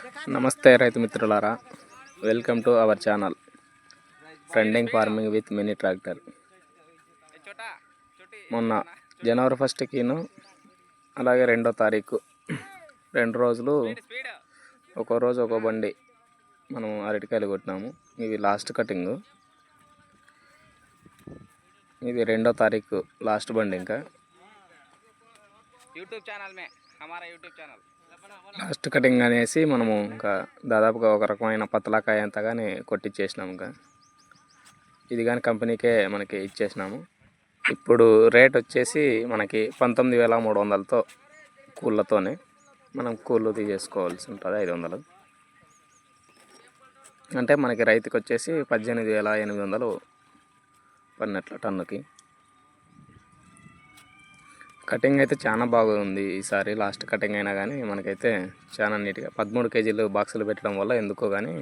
నమస్తే రైతు మిత్రులారా, welcome to our channel trending farming with mini tractor. మొన్న జనవరి 1కిను అలాగే 2వ తారీఖు 2 రోజులు ఒక్కో రోజు ఒక్కో బండి మనం అరటికాయలు కొట్టినాము. ఇవి లాస్ట్ కటింగ్. ఇది 2వ తారీఖు లాస్ట్ బండి. ఇంకా యూట్యూబ్ ఛానల్ లాస్ట్ కటింగ్ అనేసి మనము ఇంకా దాదాపుగా ఒక రకమైన పతలాకాయ అంతా కానీ కొట్టించేసినాము. ఇంకా ఇది కానీ కంపెనీకే మనకి ఇచ్చేసినాము. ఇప్పుడు రేట్ వచ్చేసి మనకి 19,300తో కూళ్ళతోనే మనం కూళ్ళు తీసేసుకోవాల్సి ఉంటుంది. 500 అంటే మనకి రైతుకి వచ్చేసి 18,800 పడినట్లు టన్నుకి. కటింగ్ అయితే చాలా బాగుంది ఈసారి. లాస్ట్ కటింగ్ అయినా కానీ మనకైతే చాలా నీట్గా 13 కేజీలు బాక్సులు పెట్టడం వల్ల ఎందుకో కానీ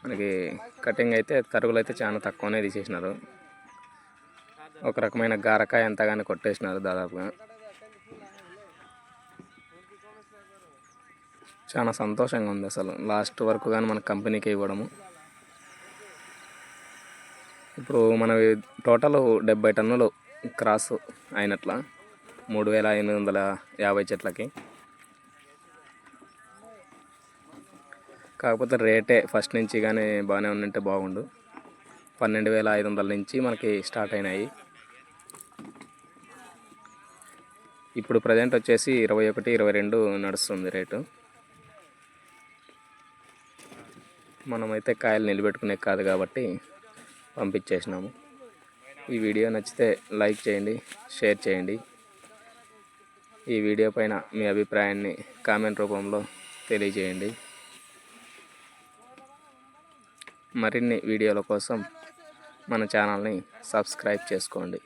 మనకి కటింగ్ అయితే తరుగులు అయితే చాలా తక్కువనే తీసేసినారు. ఒక రకమైన గారకాయ అంతా కానీ కొట్టేసినారు దాదాపుగా. చాలా సంతోషంగా ఉంది అసలు లాస్ట్ వరకు కానీ మన కంపెనీకి ఇవ్వడము. ఇప్పుడు మనవి టోటల్ 70 టన్నులు క్రాస్ అయినట్ల 3,850 చెట్లకి. కాకపోతే రేటే ఫస్ట్ నుంచి కానీ బాగానే ఉన్నట్టే బాగుండు. 12,500 నుంచి మనకి స్టార్ట్ అయినాయి. ఇప్పుడు ప్రజెంట్ వచ్చేసి 21, 22 నడుస్తుంది రేటు. మనమైతే కాయలు నిలబెట్టుకునే కాదు కాబట్టి పంపించేసినాము. ఈ వీడియో నచ్చితే లైక్ చేయండి, షేర్ చేయండి. ఈ వీడియో పైన మీ అభిప్రాయాన్ని కామెంట్ రూపంలో తెలియజేయండి. మరిన్ని వీడియోల కోసం మన ఛానల్ని సబ్స్క్రైబ్ చేసుకోండి.